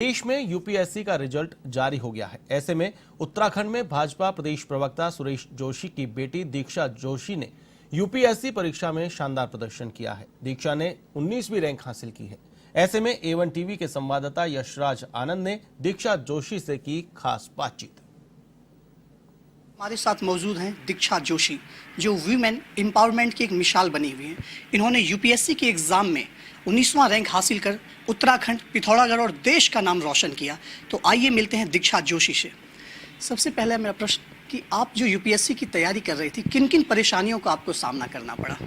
देश में यूपीएससी का रिजल्ट जारी हो गया है। ऐसे में उत्तराखंड में भाजपा प्रदेश प्रवक्ता सुरेश जोशी की बेटी दीक्षा जोशी ने यूपीएससी परीक्षा में शानदार प्रदर्शन किया है। दीक्षा ने 19वीं रैंक हासिल की है। ऐसे में A1 टीवी के संवाददाता यशराज आनंद ने दीक्षा जोशी से की खास बातचीत। हमारे साथ मौजूद हैं दीक्षा जोशी, जो वीमेन एम्पावरमेंट की एक मिसाल बनी हुई है। इन्होंने यूपीएससी के एग्ज़ाम में 19वां रैंक हासिल कर उत्तराखंड, पिथौरागढ़ और देश का नाम रोशन किया। तो आइए मिलते हैं दीक्षा जोशी से। सबसे पहले मेरा प्रश्न कि आप जो यूपीएससी की तैयारी कर रही थी, किन किन परेशानियों का आपको सामना करना पड़ा?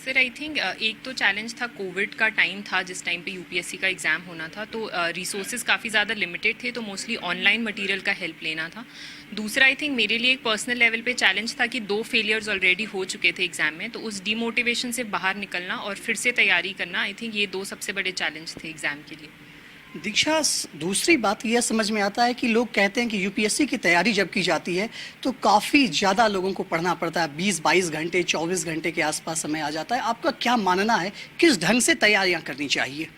सर आई थिंक एक तो चैलेंज था, कोविड का टाइम था जिस टाइम पे यूपीएससी का एग्ज़ाम होना था, तो रिसोर्सेज काफ़ी ज़्यादा लिमिटेड थे, तो मोस्टली ऑनलाइन मटेरियल का हेल्प लेना था। दूसरा आई थिंक मेरे लिए एक पर्सनल लेवल पे चैलेंज था कि 2 फेलियर्स ऑलरेडी हो चुके थे एग्ज़ाम में, तो उस डीमोटिवेशन से बाहर निकलना और फिर से तैयारी करना, आई थिंक ये 2 सबसे बड़े चैलेंज थे एग्ज़ाम के लिए। दीक्षा, दूसरी बात यह समझ में आता है कि लोग कहते हैं कि यूपीएससी की तैयारी जब की जाती है तो काफ़ी ज़्यादा लोगों को पढ़ना पड़ता है, 20-22 घंटे, 24 घंटे के आसपास समय आ जाता है। आपका क्या मानना है, किस ढंग से तैयारियां करनी चाहिए?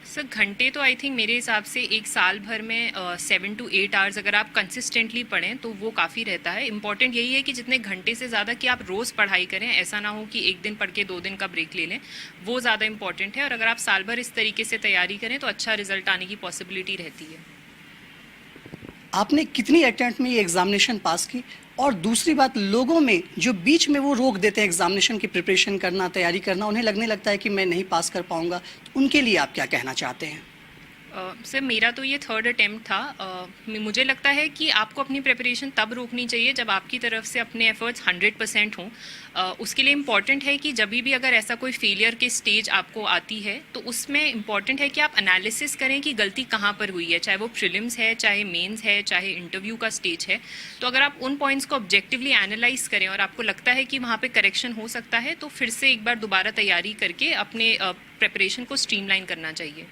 सर घंटे तो आई थिंक मेरे हिसाब से एक साल भर में 7 to 8 आवर्स अगर आप कंसिस्टेंटली पढ़ें तो वो काफ़ी रहता है। इंपॉर्टेंट यही है कि जितने घंटे से ज़्यादा कि आप रोज़ पढ़ाई करें, ऐसा ना हो कि एक दिन पढ़ के 2 दिन का ब्रेक ले लें, वो ज़्यादा इंपॉर्टेंट है। और अगर आप साल भर इस तरीके से तैयारी करें तो अच्छा रिजल्ट आने की पॉसिबिलिटी रहती है। आपने कितनी अटेम्प्ट में ये एग्जामिनेशन पास की? और दूसरी बात, लोगों में जो बीच में वो रोक देते हैं एग्जामिनेशन की प्रिपरेशन करना, तैयारी करना, उन्हें लगने लगता है कि मैं नहीं पास कर पाऊंगा, तो उनके लिए आप क्या कहना चाहते हैं? सर मेरा तो ये 3rd अटेम्प्ट था। मुझे लगता है कि आपको अपनी प्रिपरेशन तब रोकनी चाहिए जब आपकी तरफ से अपने एफर्ट्स 100% हों। उसके लिए इम्पॉर्टेंट है कि जब भी अगर ऐसा कोई फेलियर की स्टेज आपको आती है तो उसमें इम्पॉर्टेंट है कि आप एनालिसिस करें कि गलती कहाँ पर हुई है, चाहे वो प्रीलिम्स है, चाहे मेंस है, चाहे इंटरव्यू का स्टेज है। तो अगर आप उन पॉइंट्स को ऑब्जेक्टिवली एनालाइज करें और आपको लगता है कि वहाँ पर करेक्शन हो सकता है तो फिर से एक बार दोबारा तैयारी करके अपने प्रिपरेशन को स्ट्रीमलाइन करना चाहिए।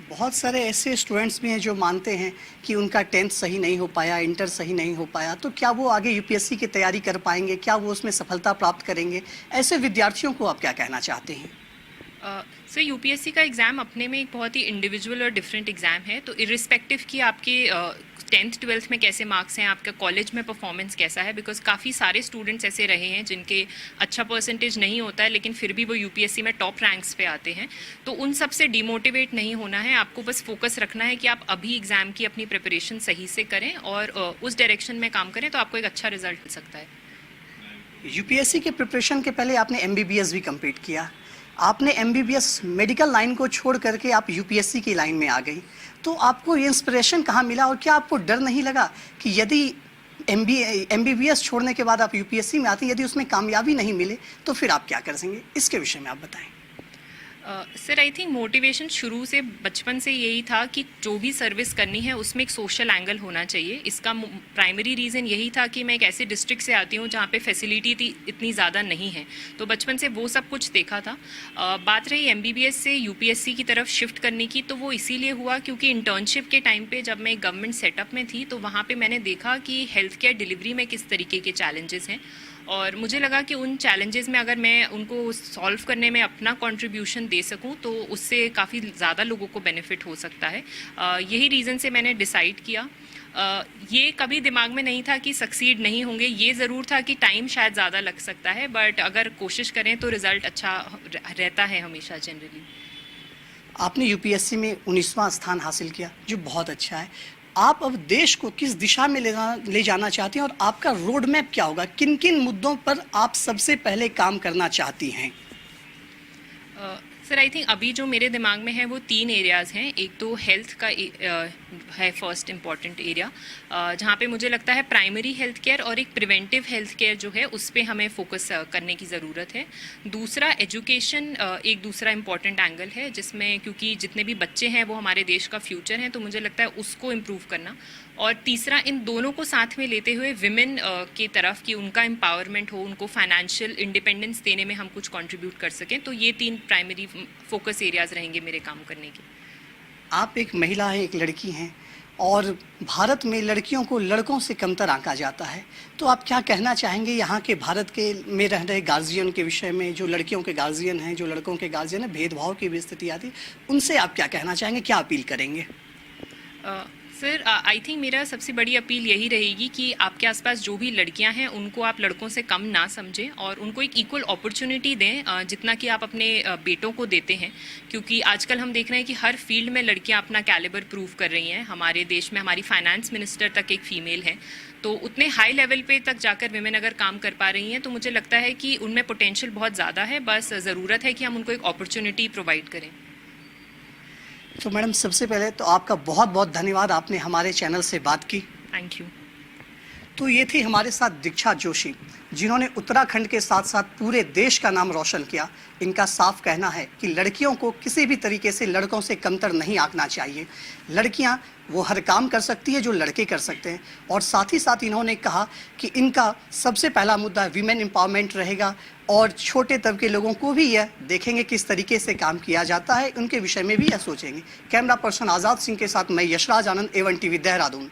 बहुत सारे ऐसे स्टूडेंट्स भी हैं जो मानते हैं कि उनका 10th सही नहीं हो पाया, इंटर सही नहीं हो पाया, तो क्या वो आगे यूपीएससी की तैयारी कर पाएंगे? क्या वो उसमें सफलता प्राप्त करेंगे? ऐसे विद्यार्थियों को आप क्या कहना चाहते हैं? सर यूपीएससी का एग्ज़ाम अपने में एक बहुत ही इंडिविजुअल और डिफरेंट एग्ज़ाम है, तो इरिस्पेक्टिव कि आपके 10th 12th में कैसे मार्क्स हैं, आपका कॉलेज में परफॉर्मेंस कैसा है, बिकॉज काफ़ी सारे स्टूडेंट्स ऐसे रहे हैं जिनके अच्छा परसेंटेज नहीं होता है लेकिन फिर भी वो यूपीएससी में टॉप रैंक्स पे आते हैं। तो उन सब से डिमोटिवेट नहीं होना है, आपको बस फोकस रखना है कि आप अभी एग्ज़ाम की अपनी प्रिपरेशन सही से करें और उस डायरेक्शन में काम करें तो आपको एक अच्छा रिजल्ट मिल सकता है। यूपीएससी के प्रिपरेशन के पहले आपने एमबीबीएस भी कंप्लीट किया। आपने एमबीबीएस मेडिकल लाइन को छोड़ करके आप यूपीएससी की लाइन में आ गई, तो आपको ये इंस्पिरेशन कहाँ मिला? और क्या आपको डर नहीं लगा कि यदि एमबीबीएस छोड़ने के बाद आप यूपीएससी में आती, यदि उसमें कामयाबी नहीं मिले तो फिर आप क्या कर सकेंगे? इसके विषय में आप बताएं। सर आई थिंक मोटिवेशन शुरू से बचपन से यही था कि जो भी सर्विस करनी है उसमें एक सोशल एंगल होना चाहिए। इसका प्राइमरी रीज़न यही था कि मैं एक ऐसे डिस्ट्रिक्ट से आती हूँ जहाँ पे फैसिलिटी इतनी ज़्यादा नहीं है, तो बचपन से वो सब कुछ देखा था। बात रही एमबीबीएस से यूपीएससी की तरफ शिफ्ट करने की, तो वो इसीलिए हुआ क्योंकि इंटर्नशिप के टाइम पे जब मैं गवर्नमेंट सेटअप में थी तो वहाँ पर मैंने देखा कि हेल्थ केयर डिलीवरी में किस तरीके के चैलेंजेस हैं, और मुझे लगा कि उन चैलेंजेस में अगर मैं उनको सॉल्व करने में अपना कंट्रीब्यूशन दे सकूं तो उससे काफ़ी ज़्यादा लोगों को बेनिफिट हो सकता है। यही रीज़न से मैंने डिसाइड किया। ये कभी दिमाग में नहीं था कि सक्सीड नहीं होंगे, ये ज़रूर था कि टाइम शायद ज़्यादा लग सकता है, बट अगर कोशिश करें तो रिज़ल्ट अच्छा रहता है हमेशा जनरली। आपने यूपीएससी में 19वां स्थान हासिल किया, जो बहुत अच्छा है। आप अब देश को किस दिशा में ले जाना चाहते हैं और आपका रोड मैप क्या होगा? किन किन मुद्दों पर आप सबसे पहले काम करना चाहती हैं? सर आई थिंक अभी जो मेरे दिमाग में है वो 3 एरियाज़ हैं। एक तो हेल्थ का है फर्स्ट इम्पॉर्टेंट एरिया, जहाँ पे मुझे लगता है प्राइमरी हेल्थ केयर और एक प्रिवेंटिव हेल्थ केयर जो है उस पर हमें फोकस करने की ज़रूरत है। दूसरा एजुकेशन एक दूसरा इम्पॉर्टेंट एंगल है जिसमें क्योंकि जितने भी बच्चे हैं वो हमारे देश का फ्यूचर हैं, तो मुझे लगता है उसको इम्प्रूव करना। और तीसरा इन दोनों को साथ में लेते हुए विमेन की तरफ कि उनका एम्पावरमेंट हो, उनको फाइनेंशियल इंडिपेंडेंस देने में हम कुछ कंट्रीब्यूट कर सकें। तो ये 3 प्राइमरी फोकस एरियाज़ रहेंगे मेरे काम करने के। आप एक महिला हैं, एक लड़की हैं, और भारत में लड़कियों को लड़कों से कमतर आंका जाता है। तो आप क्या कहना चाहेंगे यहाँ के भारत के में रह रहे गार्जियन के विषय में, जो लड़कियों के गार्जियन हैं, जो लड़कों के गार्जियन हैं, भेदभाव की भी स्थिति आती है, उनसे आप क्या कहना चाहेंगे, क्या अपील करेंगे? सर आई थिंक मेरा सबसे बड़ी अपील यही रहेगी कि आपके आसपास जो भी लड़कियां हैं उनको आप लड़कों से कम ना समझें और उनको एक इक्वल अपॉर्चुनिटी दें जितना कि आप अपने बेटों को देते हैं, क्योंकि आजकल हम देख रहे हैं कि हर फील्ड में लड़कियां अपना कैलिबर प्रूव कर रही हैं। हमारे देश में हमारी फाइनेंस मिनिस्टर तक एक फ़ीमेल है, तो उतने हाई लेवल पे तक जाकर विमेन अगर काम कर पा रही हैं तो मुझे लगता है कि उनमें पोटेंशियल बहुत ज़्यादा है। बस ज़रूरत है कि हम उनको एक अपॉर्चुनिटी प्रोवाइड करें। तो मैडम सबसे पहले तो आपका बहुत बहुत धन्यवाद, आपने हमारे चैनल से बात की। Thank you. तो ये थी हमारे साथ दीक्षा जोशी, जिन्होंने उत्तराखंड के साथ साथ पूरे देश का नाम रोशन किया। इनका साफ कहना है कि लड़कियों को किसी भी तरीके से लड़कों से कमतर नहीं आंकना चाहिए। लड़कियां वो हर काम कर सकती है जो लड़के कर सकते हैं। और साथ ही साथ इन्होंने कहा कि इनका सबसे पहला मुद्दा वीमेन एम्पावरमेंट रहेगा और छोटे तबके के लोगों को भी यह देखेंगे किस तरीके से काम किया जाता है, उनके विषय में भी यह सोचेंगे। कैमरा पर्सन आज़ाद सिंह के साथ मैं यशराज आनंद, A1 TV देहरादून।